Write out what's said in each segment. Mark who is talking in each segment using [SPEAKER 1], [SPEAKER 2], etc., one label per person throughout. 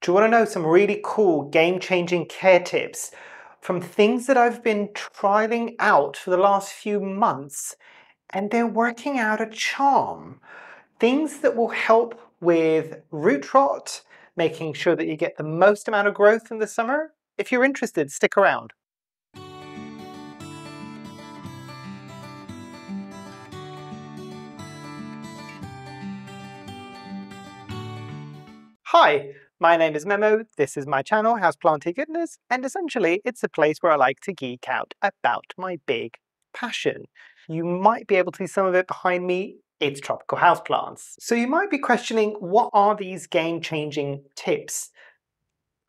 [SPEAKER 1] Do you want to know some really cool game-changing care tips from things that I've been trialing out for the last few months, and they're working out a charm? Things that will help with root rot, making sure that you get the most amount of growth in the summer. If you're interested, stick around. Hi, my name is Memo, this is my channel, Houseplantygoodness, and essentially it's a place where I like to geek out about my big passion. You might be able to see some of it behind me, it's tropical houseplants. So you might be questioning, what are these game-changing tips?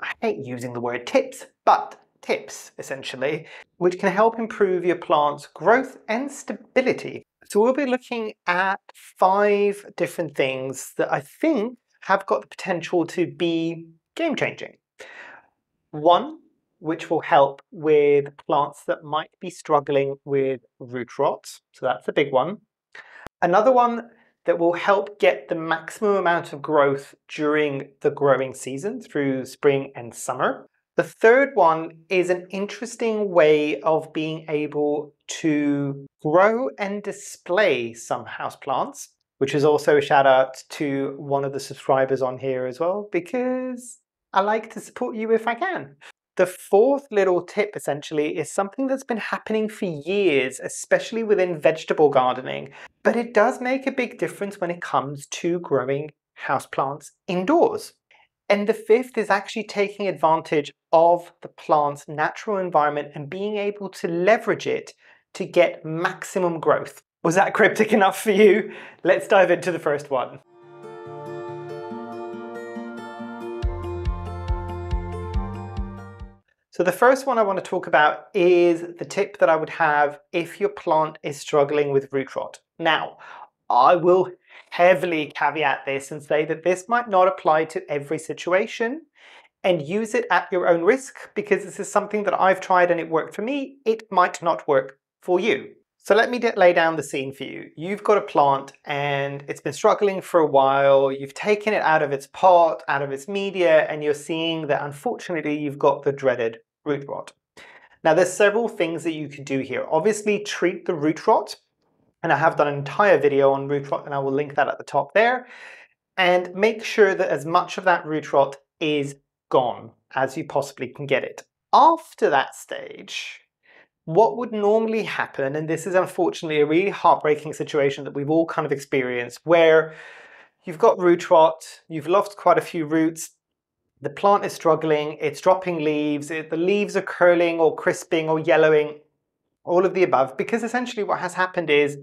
[SPEAKER 1] I hate using the word tips, but tips, essentially, which can help improve your plant's growth and stability. So we'll be looking at 5 different things that I think have got the potential to be game-changing. One, which will help with plants that might be struggling with root rot, so that's a big one. Another one that will help get the maximum amount of growth during the growing season through spring and summer. The third one is an interesting way of being able to grow and display some houseplants, which is also a shout out to one of the subscribers on here as well, because I like to support you if I can. The fourth little tip essentially is something that's been happening for years, especially within vegetable gardening, but it does make a big difference when it comes to growing houseplants indoors. And the fifth is actually taking advantage of the plant's natural environment and being able to leverage it to get maximum growth. Was that cryptic enough for you? Let's dive into the first one. So the first one I want to talk about is the tip that I would have if your plant is struggling with root rot. Now, I will heavily caveat this and say that this might not apply to every situation, and use it at your own risk, because this is something that I've tried and it worked for me. It might not work for you. So let me lay down the scene for you. You've got a plant and it's been struggling for a while. You've taken it out of its pot, out of its media, and you're seeing that unfortunately you've got the dreaded root rot. Now there's several things that you could do here. Obviously treat the root rot, and I have done an entire video on root rot and I will link that at the top there. And make sure that as much of that root rot is gone as you possibly can get it. After that stage, what would normally happen, and this is unfortunately a really heartbreaking situation that we've all kind of experienced, where you've got root rot, you've lost quite a few roots, the plant is struggling, it's dropping leaves, the leaves are curling or crisping or yellowing, all of the above, because essentially what has happened is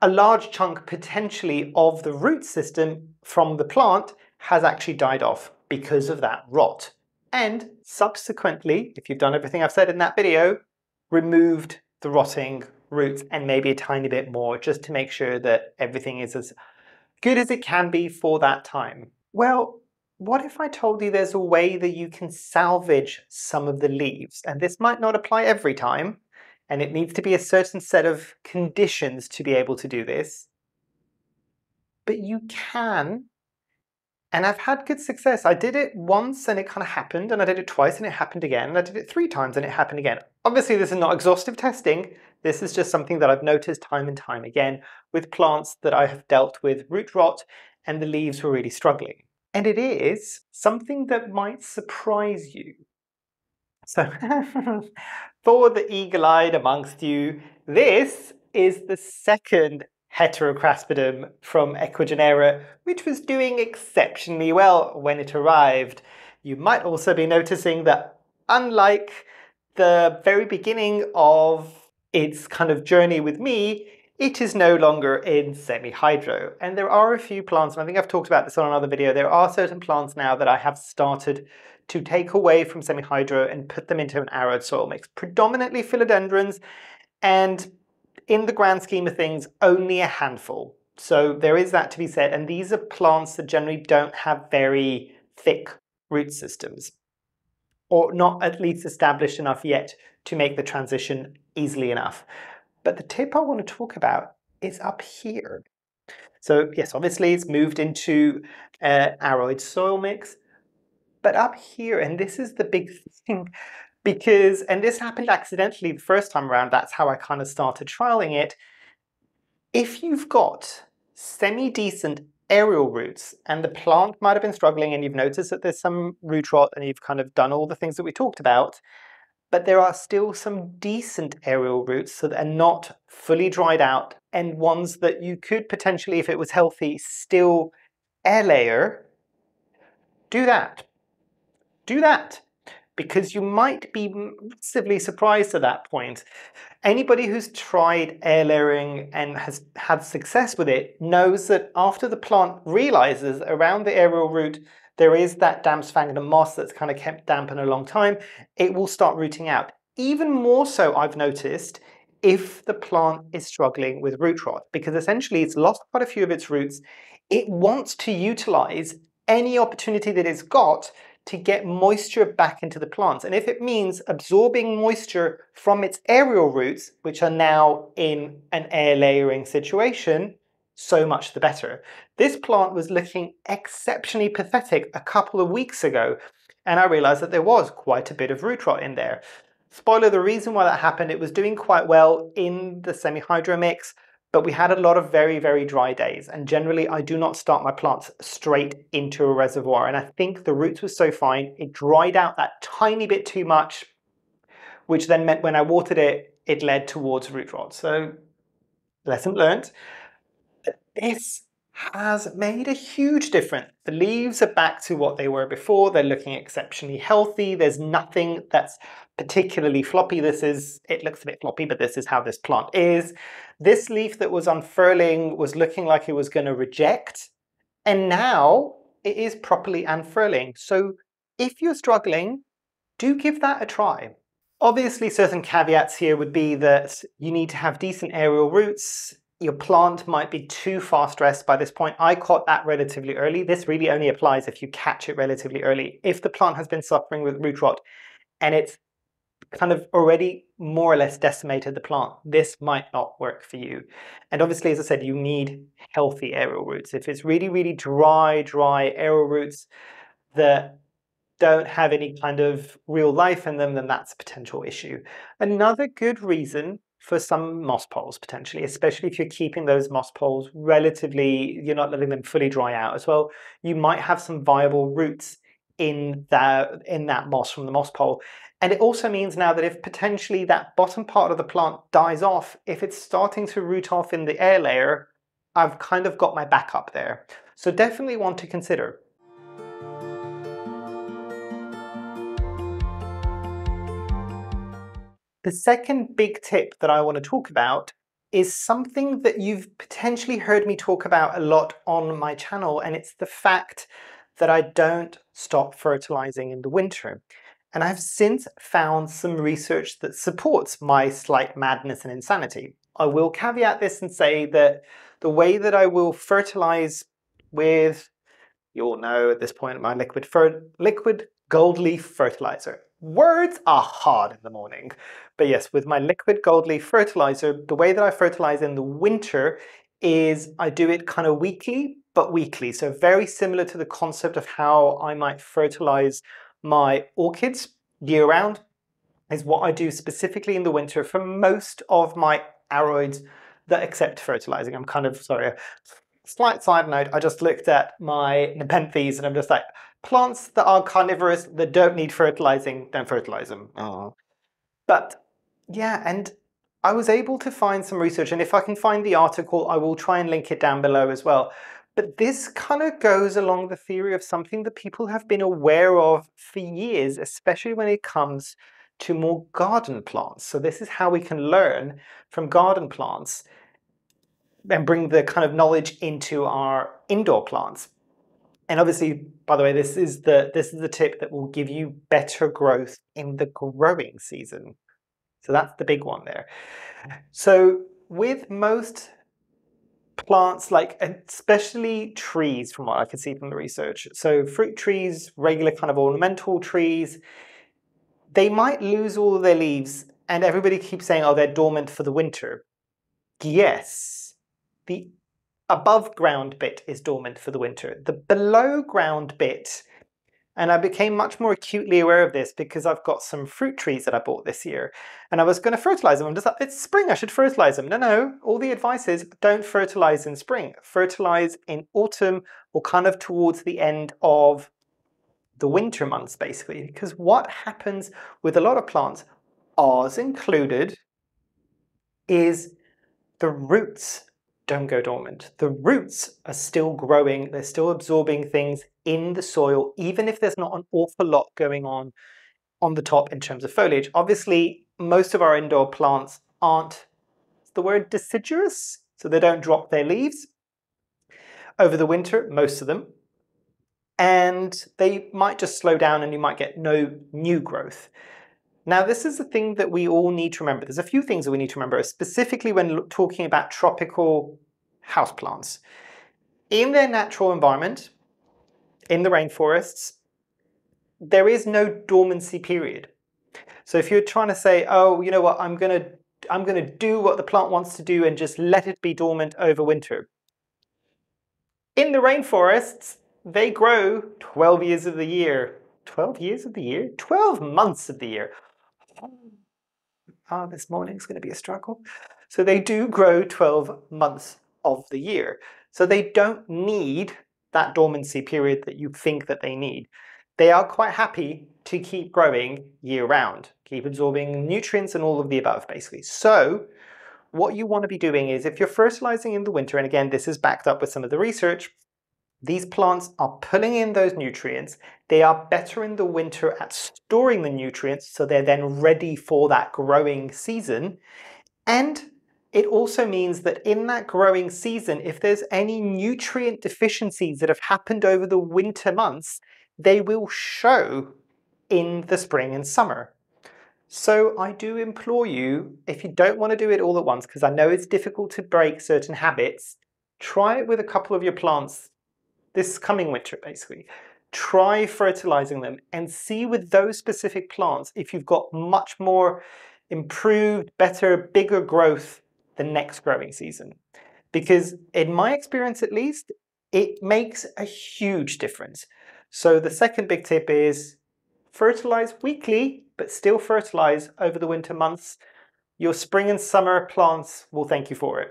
[SPEAKER 1] a large chunk potentially of the root system from the plant has actually died off because of that rot. And subsequently, if you've done everything I've said in that video, removed the rotting roots and maybe a tiny bit more, just to make sure that everything is as good as it can be for that time. Well, what if I told you there's a way that you can salvage some of the leaves? And this might not apply every time, and it needs to be a certain set of conditions to be able to do this. But you can, and I've had good success. I did it once and it kind of happened, and I did it twice and it happened again, and I did it 3 times and it happened again. Obviously this is not exhaustive testing, this is just something that I've noticed time and time again with plants that I have dealt with root rot and the leaves were really struggling. And it is something that might surprise you. So, for the eagle-eyed amongst you, this is the second Heterocraspidum from Equigenera, which was doing exceptionally well when it arrived. You might also be noticing that unlike the very beginning of its kind of journey with me, it is no longer in semi-hydro. And there are a few plants, and I think I've talked about this on another video, there are certain plants now that I have started to take away from semi-hydro and put them into an arid soil mix, predominantly philodendrons, and in the grand scheme of things, only a handful. So there is that to be said, and these are plants that generally don't have very thick root systems, or not at least established enough yet to make the transition easily enough. But the tip I want to talk about is up here. So yes, obviously it's moved into arid soil mix, But up here, and this is the big thing, because, and this happened accidentally the first time around, that's how I kind of started trialing it. If you've got semi-decent aerial roots and the plant might have been struggling and you've noticed that there's some root rot and you've kind of done all the things that we talked about, but there are still some decent aerial roots so that are not fully dried out and ones that you could potentially, if it was healthy, still air layer, do that. Do that. Because you might be massively surprised at that point. Anybody who's tried air layering and has had success with it knows that after the plant realizes around the aerial root there is that damp sphagnum moss that's kind of kept damp in a long time, it will start rooting out. Even more so, I've noticed, if the plant is struggling with root rot, because essentially it's lost quite a few of its roots. It wants to utilize any opportunity that it's got to get moisture back into the plants. And if it means absorbing moisture from its aerial roots, which are now in an air layering situation, so much the better. This plant was looking exceptionally pathetic a couple of weeks ago, and I realized that there was quite a bit of root rot in there. Spoiler, the reason why that happened, it was doing quite well in the semi-hydro mix, but we had a lot of very, very dry days. And generally, I do not start my plants straight into a reservoir. And I think the roots were so fine, it dried out that tiny bit too much, which then meant when I watered it, it led towards root rot. So, lesson learned. But this has made a huge difference. The leaves are back to what they were before. They're looking exceptionally healthy. There's nothing that's particularly floppy. It looks a bit floppy, but this is how this plant is. This leaf that was unfurling was looking like it was going to reject, and now it is properly unfurling. So if you're struggling, do give that a try. Obviously, certain caveats here would be that you need to have decent aerial roots. Your plant might be too far stressed by this point. I caught that relatively early. This really only applies if you catch it relatively early. If the plant has been suffering with root rot and it's kind of already more or less decimated the plant, this might not work for you. And obviously, as I said, you need healthy aerial roots. If it's really, really dry aerial roots that don't have any kind of real life in them, then that's a potential issue. Another good reason for some moss poles, potentially, especially if you're keeping those moss poles relatively, you're not letting them fully dry out as well, you might have some viable roots in that moss from the moss pole. And it also means now that if potentially that bottom part of the plant dies off, if it's starting to root off in the air layer, I've kind of got my backup there. So definitely want to consider. The second big tip that I want to talk about is something that you've potentially heard me talk about a lot on my channel, and it's the fact that I don't stop fertilizing in the winter. And I've since found some research that supports my slight madness and insanity. I will caveat this and say that the way that I will fertilize with, you all know at this point, my liquid gold leaf fertilizer. Words are hard in the morning. But yes, with my liquid gold leaf fertilizer, the way that I fertilize in the winter is I do it kind of weekly, but weekly. So very similar to the concept of how I might fertilize my orchids year round is what I do specifically in the winter for most of my aroids that accept fertilizing. I'm kind of, sorry, slight side note, I just looked at my nepenthes and I'm just like, plants that are carnivorous, that don't need fertilizing, don't fertilize them. Oh. But yeah, and I was able to find some research, and if I can find the article, I will try and link it down below as well. But this kind of goes along the theory of something that people have been aware of for years, especially when it comes to more garden plants. So this is how we can learn from garden plants and bring the kind of knowledge into our indoor plants. And obviously, by the way, this is the tip that will give you better growth in the growing season. So that's the big one there. So with most plants, like especially trees, from what I can see from the research, so fruit trees, regular kind of ornamental trees, they might lose all of their leaves, and everybody keeps saying, oh, they're dormant for the winter. Yes, the above ground bit is dormant for the winter. The below ground bit And I became much more acutely aware of this because I've got some fruit trees that I bought this year. And I was going to fertilize them. I'm just like, it's spring, I should fertilize them. No. All the advice is don't fertilize in spring. Fertilize in autumn or kind of towards the end of the winter months, basically. Because what happens with a lot of plants, ours included, is the roots don't go dormant. The roots are still growing, they're still absorbing things in the soil, even if there's not an awful lot going on the top in terms of foliage. Obviously, most of our indoor plants aren't, the word deciduous, so they don't drop their leaves over the winter, most of them. And they might just slow down and you might get no new growth. Now, this is the thing that we all need to remember. There's a few things that we need to remember, specifically when talking about tropical houseplants. In their natural environment, in the rainforests, there is no dormancy period. So if you're trying to say, oh, you know what, I'm going to do what the plant wants to do and just let it be dormant over winter. In the rainforests, they grow 12 years of the year. 12 years of the year? 12 months of the year. This morning's going to be a struggle. So they do grow 12 months of the year. So they don't need that dormancy period that you think that they need. They are quite happy to keep growing year round, keep absorbing nutrients and all of the above, basically. So what you want to be doing is if you're fertilizing in the winter, and again, this is backed up with some of the research, these plants are pulling in those nutrients. They are better in the winter at storing the nutrients, so they're then ready for that growing season. And it also means that in that growing season, if there's any nutrient deficiencies that have happened over the winter months, they will show in the spring and summer. So I do implore you, if you don't want to do it all at once, because I know it's difficult to break certain habits, try it with a couple of your plants this coming winter, basically. Try fertilizing them and see with those specific plants if you've got much more improved, better, bigger growth the next growing season. Because in my experience at least, it makes a huge difference. So the second big tip is fertilize weekly, but still fertilize over the winter months. Your spring and summer plants will thank you for it.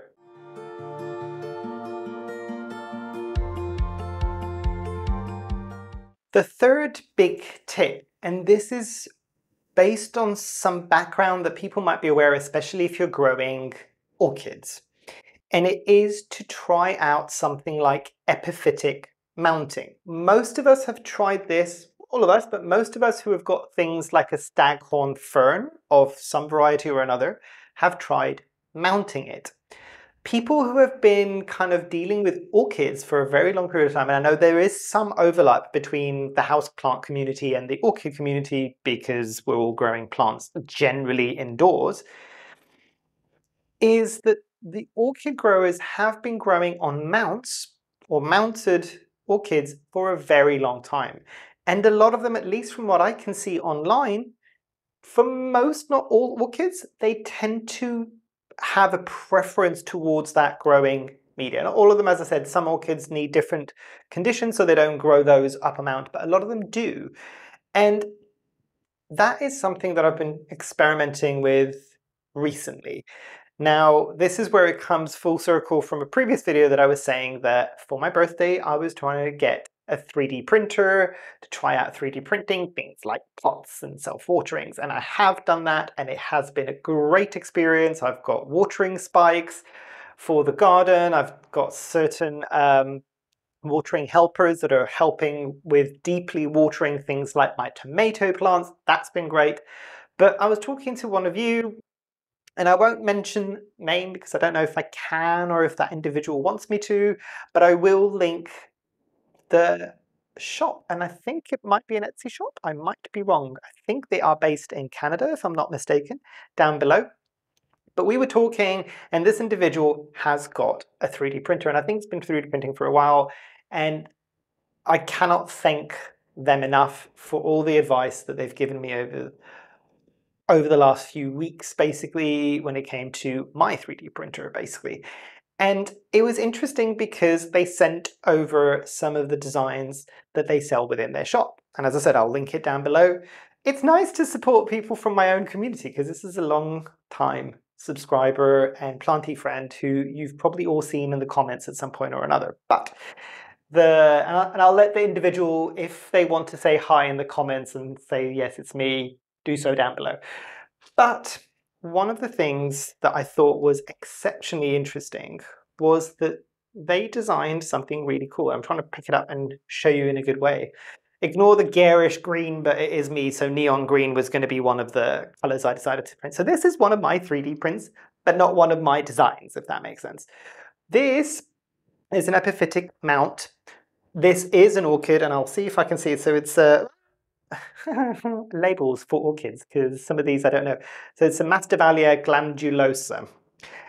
[SPEAKER 1] The third big tip, and this is based on some background that people might be aware, especially if you're growing orchids, and it is to try out something like epiphytic mounting. Most of us have tried this, all of us, but most of us who have got things like a staghorn fern of some variety or another have tried mounting it. People who have been kind of dealing with orchids for a very long period of time, and I know there is some overlap between the houseplant community and the orchid community because we're all growing plants generally indoors, is that the orchid growers have been growing on mounts or mounted orchids for a very long time. And a lot of them, at least from what I can see online, for most, not all orchids, they tend to have a preference towards that growing media. Not all of them, as I said, some orchids need different conditions, so they don't grow those up a mount, but a lot of them do. And that is something that I've been experimenting with recently. Now, this is where it comes full circle from a previous video that I was saying that for my birthday, I was trying to get a 3D printer to try out 3D printing, things like pots and self-waterings. And I have done that and it has been a great experience. I've got watering spikes for the garden. I've got certain watering helpers that are helping with deeply watering things like my tomato plants. That's been great. But I was talking to one of you, and I won't mention name because I don't know if I can or if that individual wants me to, but I will link the shop, and I think it might be an Etsy shop. I might be wrong. I think they are based in Canada, if I'm not mistaken, down below. But we were talking, and this individual has got a 3D printer, and I think it's been 3D printing for a while, and I cannot thank them enough for all the advice that they've given me over the last few weeks, basically, when it came to my 3D printer, basically. And it was interesting because they sent over some of the designs that they sell within their shop. And as I said, I'll link it down below. It's nice to support people from my own community because this is a long time subscriber and planty friend who you've probably all seen in the comments at some point or another. But and I'll let the individual, if they want to say hi in the comments and say, yes, it's me, do so down below. But one of the things that I thought was exceptionally interesting was that they designed something really cool. I'm trying to pick it up and show you in a good way. Ignore the garish green, but it is me, so neon green was going to be one of the colors I decided to print. So this is one of my 3D prints, but not one of my designs, if that makes sense. This is an epiphytic mount. This is an orchid, and I'll see if I can see it. So it's labels for orchids, because some of these I don't know. So it's a Masdevallia glandulosa.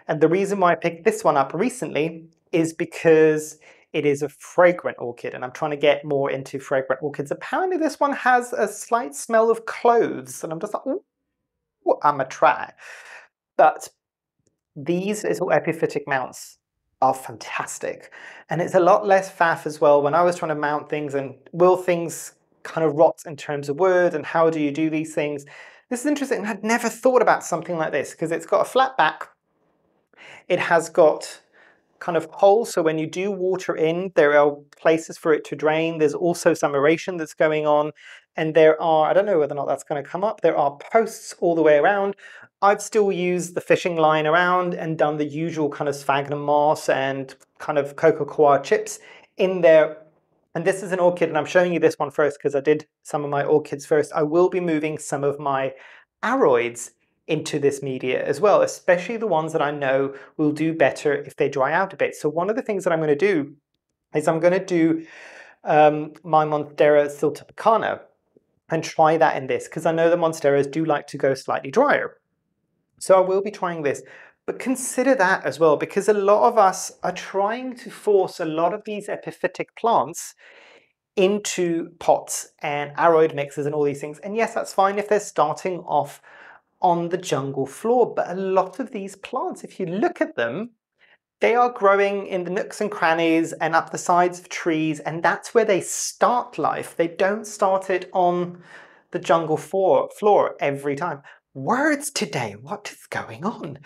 [SPEAKER 1] And the reason why I picked this one up recently is because it is a fragrant orchid, and I'm trying to get more into fragrant orchids. Apparently this one has a slight smell of cloves, and I'm just like, ooh, I'm gonna try. But these little epiphytic mounts are fantastic. And it's a lot less faff as well. When I was trying to mount things and will things kind of rot in terms of wood and how do you do these things? This is interesting. I'd never thought about something like this because it's got a flat back. It has got kind of holes, so when you do water in, there are places for it to drain. There's also some aeration that's going on, and there are, I don't know whether or not that's going to come up, there are posts all the way around. I've still used the fishing line around and done the usual kind of sphagnum moss and kind of cocoa coir chips in there. And this is an orchid, and I'm showing you this one first because I did some of my orchids first. I will be moving some of my aroids into this media as well, especially the ones that I know will do better if they dry out a bit. So one of the things that I'm going to do is I'm going to do my Monstera siltepecana and try that in this, because I know the Monsteras do like to go slightly drier. So I will be trying this. But consider that as well, because a lot of us are trying to force a lot of these epiphytic plants into pots and aroid mixes and all these things. And yes, that's fine if they're starting off on the jungle floor, but a lot of these plants, if you look at them, they are growing in the nooks and crannies and up the sides of trees, and that's where they start life. They don't start it on the jungle floor every time. Words today, what is going on?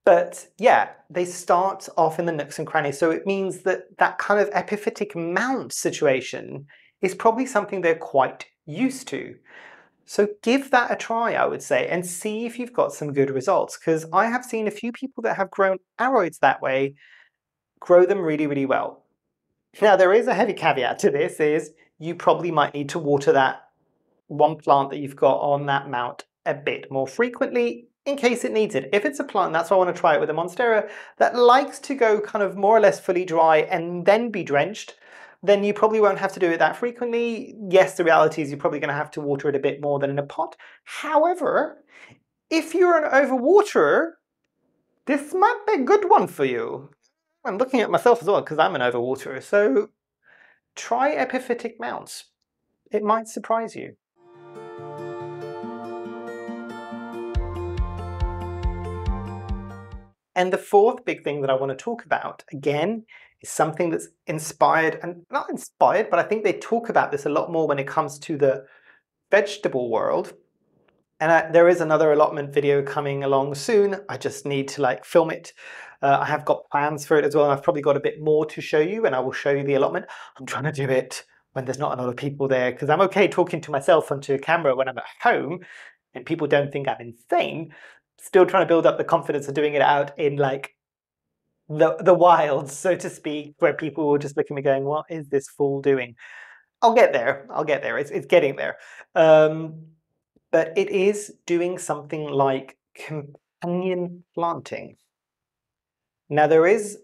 [SPEAKER 1] But yeah, they start off in the nooks and crannies, so it means that that kind of epiphytic mount situation is probably something they're quite used to. So give that a try, I would say, and see if you've got some good results, because I have seen a few people that have grown aroids that way grow them really, really well. Now, there is a heavy caveat to this, is you probably might need to water that one plant that you've got on that mount a bit more frequently in case it needs it. If it's a plant, that's why I want to try it with a Monstera, that likes to go kind of more or less fully dry and then be drenched, then you probably won't have to do it that frequently. Yes, the reality is you're probably going to have to water it a bit more than in a pot. However, if you're an overwaterer, this might be a good one for you. I'm looking at myself as well because I'm an overwaterer, so try epiphytic mounts. It might surprise you. And the fourth big thing that I want to talk about, again, is something that's inspired, and not inspired, but I think they talk about this a lot more when it comes to the vegetable world. And there is another allotment video coming along soon. I just need to film it. I have got plans for it as well. And I've probably got a bit more to show you, and I will show you the allotment. I'm trying to do it when there's not a lot of people there, because I'm okay talking to myself onto a camera when I'm at home and people don't think I'm insane. Still trying to build up the confidence of doing it out in the wilds, so to speak, where people will just look at me going, what is this fool doing? I'll get there. I'll get there. It's getting there. But it is doing something like companion planting. Now there is,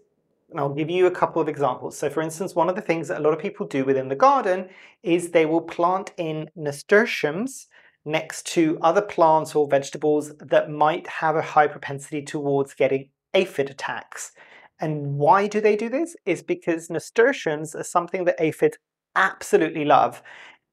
[SPEAKER 1] and I'll give you a couple of examples. So for instance, one of the things that a lot of people do within the garden is they will plant in nasturtiums next to other plants or vegetables that might have a high propensity towards getting aphid attacks. And why do they do this? Is because nasturtiums are something that aphids absolutely love.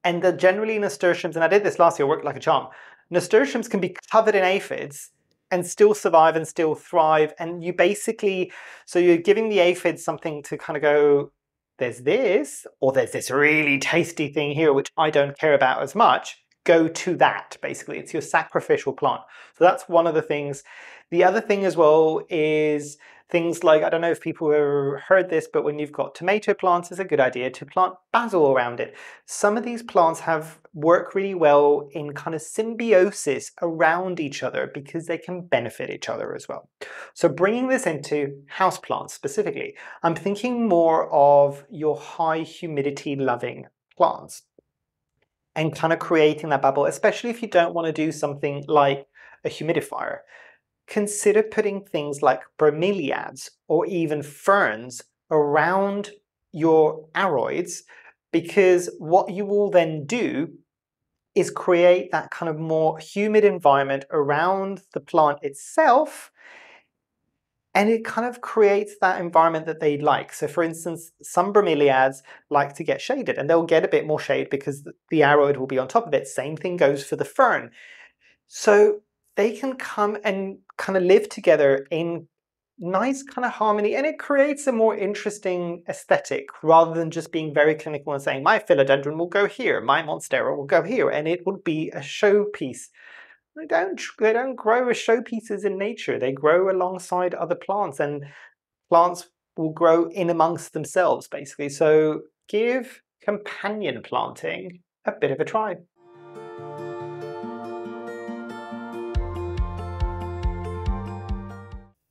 [SPEAKER 1] And the generally nasturtiums, and I did this last year, worked like a charm, nasturtiums can be covered in aphids and still survive and still thrive. And you basically, so you're giving the aphids something to kind of go, there's this, or there's this really tasty thing here which I don't care about as much, go to that, basically. It's your sacrificial plant. So that's one of the things. The other thing as well is things like, I don't know if people have heard this, but when you've got tomato plants, it's a good idea to plant basil around it. Some of these plants work really well in kind of symbiosis around each other because they can benefit each other as well. So bringing this into houseplants specifically, I'm thinking more of your high humidity loving plants and kind of creating that bubble, especially if you don't want to do something like a humidifier. Consider putting things like bromeliads or even ferns around your aroids, because what you will then do is create that kind of more humid environment around the plant itself, and it kind of creates that environment that they like. So for instance, some bromeliads like to get shaded, and they'll get a bit more shade because the aroid will be on top of it. Same thing goes for the fern. So they can come and kind of live together in nice kind of harmony, and it creates a more interesting aesthetic rather than just being very clinical and saying my philodendron will go here, my monstera will go here, and it would be a showpiece. They don't grow as showpieces in nature. They grow alongside other plants, and plants will grow in amongst themselves, basically. So give companion planting a bit of a try.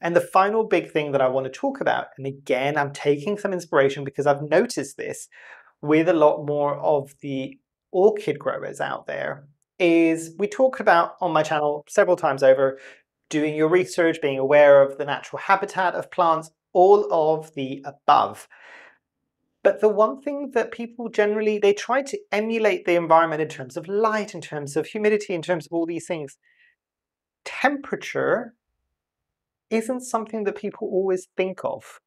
[SPEAKER 1] And the final big thing that I want to talk about, and again, I'm taking some inspiration because I've noticed this with a lot more of the orchid growers out there, is we talked about on my channel several times over, doing your research, being aware of the natural habitat of plants, all of the above. But the one thing that people generally, they try to emulate the environment in terms of light, in terms of humidity, in terms of all these things. Temperature isn't something that people always think of.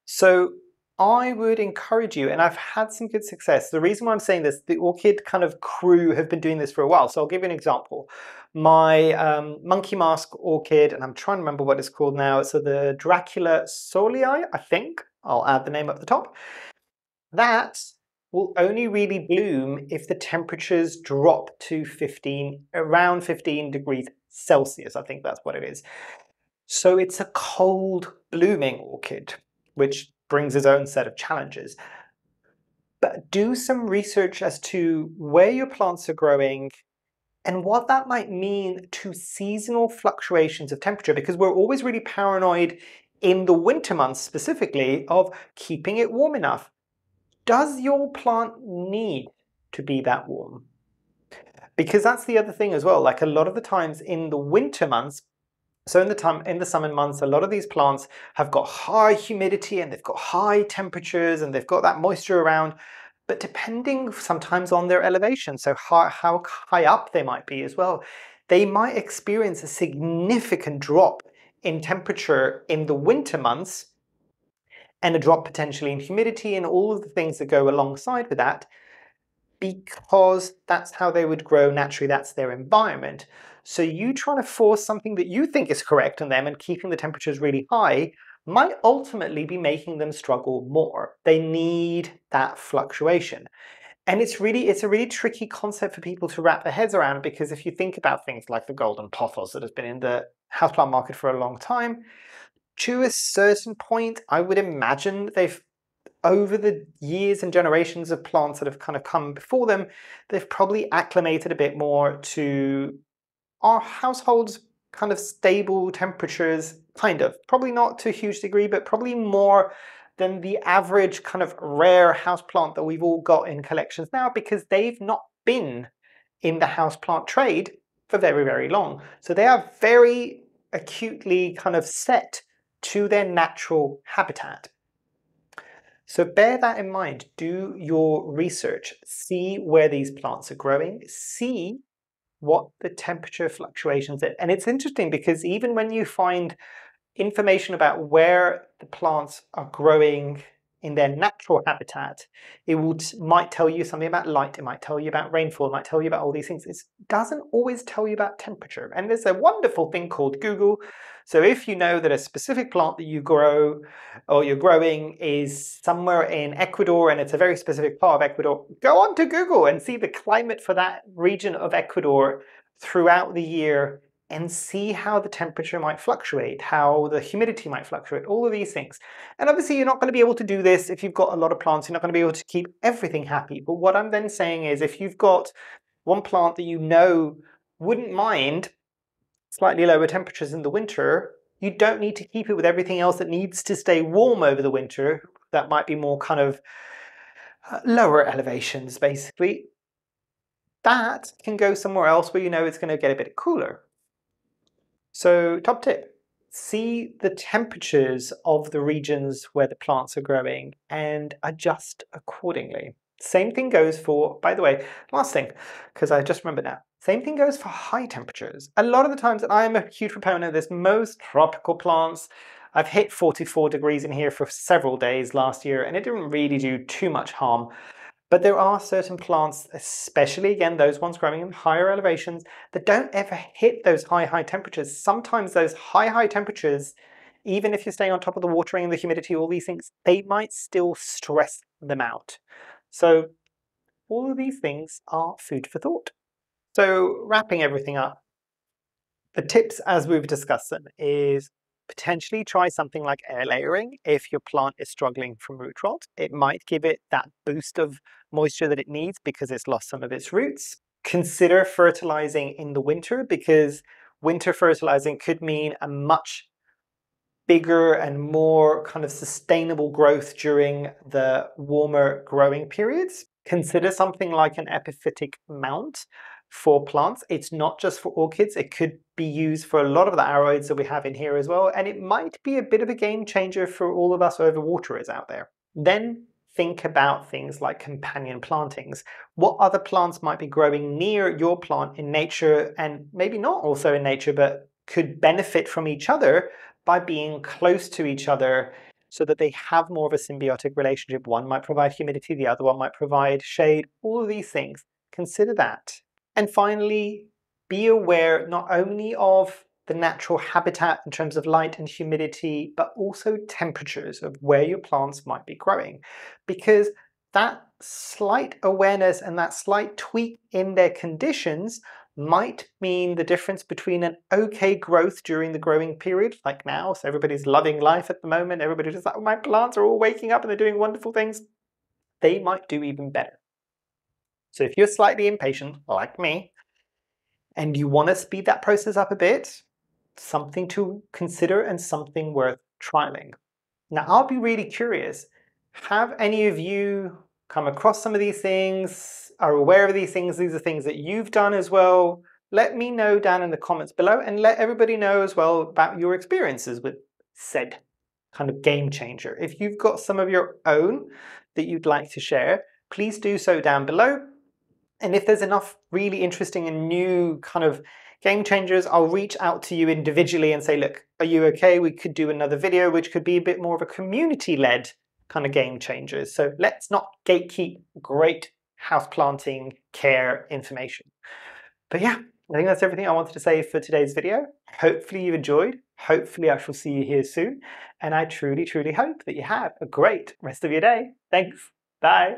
[SPEAKER 1] So I would encourage you, and I've had some good success. The reason why I'm saying this, the orchid kind of crew have been doing this for a while. So I'll give you an example. My monkey mask orchid, and I'm trying to remember what it's called now. So the Dracula solii, I think. I'll add the name up the top. That will only really bloom if the temperatures drop to around 15 degrees Celsius. I think that's what it is. So it's a cold blooming orchid, which brings its own set of challenges. But do some research as to where your plants are growing and what that might mean to seasonal fluctuations of temperature, because we're always really paranoid in the winter months specifically of keeping it warm enough. Does your plant need to be that warm? Because that's the other thing as well. Like a lot of the times in the winter months, so in the summer months, a lot of these plants have got high humidity and they've got high temperatures and they've got that moisture around. But depending sometimes on their elevation, so how high up they might be as well, they might experience a significant drop in temperature in the winter months and a drop potentially in humidity and all of the things that go alongside with that, because that's how they would grow naturally, that's their environment. So you trying to force something that you think is correct on them and keeping the temperatures really high might ultimately be making them struggle more. They need that fluctuation. And it's a really tricky concept for people to wrap their heads around, because if you think about things like the golden pothos that has been in the houseplant market for a long time, to a certain point, I would imagine over the years and generations of plants that have kind of come before them, they've probably acclimated a bit more to our household's kind of stable temperatures, kind of. Probably not to a huge degree, but probably more than the average kind of rare houseplant that we've all got in collections now, because they've not been in the houseplant trade for very, very long. So they are very acutely kind of set to their natural habitat. So bear that in mind, do your research, see where these plants are growing, see what the temperature fluctuations are. And it's interesting because even when you find information about where the plants are growing in their natural habitat, it might tell you something about light, it might tell you about rainfall, it might tell you about all these things. It doesn't always tell you about temperature. And there's a wonderful thing called Google. So if you know that a specific plant that you grow or you're growing is somewhere in Ecuador and it's a very specific part of Ecuador, go on to Google and see the climate for that region of Ecuador throughout the year and see how the temperature might fluctuate, how the humidity might fluctuate, all of these things. And obviously you're not going to be able to do this if you've got a lot of plants, you're not going to be able to keep everything happy. But what I'm then saying is if you've got one plant that you know wouldn't mind slightly lower temperatures in the winter, you don't need to keep it with everything else that needs to stay warm over the winter. That might be more kind of lower elevations, basically. That can go somewhere else where you know it's going to get a bit cooler. So top tip, see the temperatures of the regions where the plants are growing and adjust accordingly. Same thing goes for, by the way, last thing, because I just remembered now, same thing goes for high temperatures. A lot of the times, and I'm a huge proponent of this, most tropical plants, I've hit 44 degrees in here for several days last year, and it didn't really do too much harm. But there are certain plants, especially again, those ones growing in higher elevations, that don't ever hit those high temperatures. Sometimes those high temperatures, even if you're staying on top of the watering and the humidity, all these things, they might still stress them out. So all of these things are food for thought. So wrapping everything up, the tips as we've discussed them is potentially try something like air layering if your plant is struggling from root rot. It might give it that boost of moisture that it needs because it's lost some of its roots. Consider fertilizing in the winter because winter fertilizing could mean a much bigger and more kind of sustainable growth during the warmer growing periods. Consider something like an epiphytic mount for plants. It's not just for orchids, it could be used for a lot of the aroids that we have in here as well, and it might be a bit of a game changer for all of us overwaterers out there. Then think about things like companion plantings. What other plants might be growing near your plant in nature, and maybe not also in nature, but could benefit from each other by being close to each other so that they have more of a symbiotic relationship. One might provide humidity, the other one might provide shade, all of these things. Consider that. And finally, be aware not only of the natural habitat in terms of light and humidity, but also temperatures of where your plants might be growing. Because that slight awareness and that slight tweak in their conditions might mean the difference between an okay growth during the growing period, like now, so everybody's loving life at the moment, everybody's just like, oh, my plants are all waking up and they're doing wonderful things. They might do even better. So if you're slightly impatient, like me, and you want to speed that process up a bit, something to consider and something worth trialing. Now, I'll be really curious. Have any of you come across some of these things, are aware of these things are things that you've done as well? Let me know down in the comments below and let everybody know as well about your experiences with said kind of game changer. If you've got some of your own that you'd like to share, please do so down below. And if there's enough really interesting and new kind of game changers, I'll reach out to you individually and say, look, are you okay? We could do another video, which could be a bit more of a community-led kind of game changers. So let's not gatekeep great house planting care information. But yeah, I think that's everything I wanted to say for today's video. Hopefully you enjoyed. Hopefully I shall see you here soon. And I truly, truly hope that you have a great rest of your day. Thanks. Bye.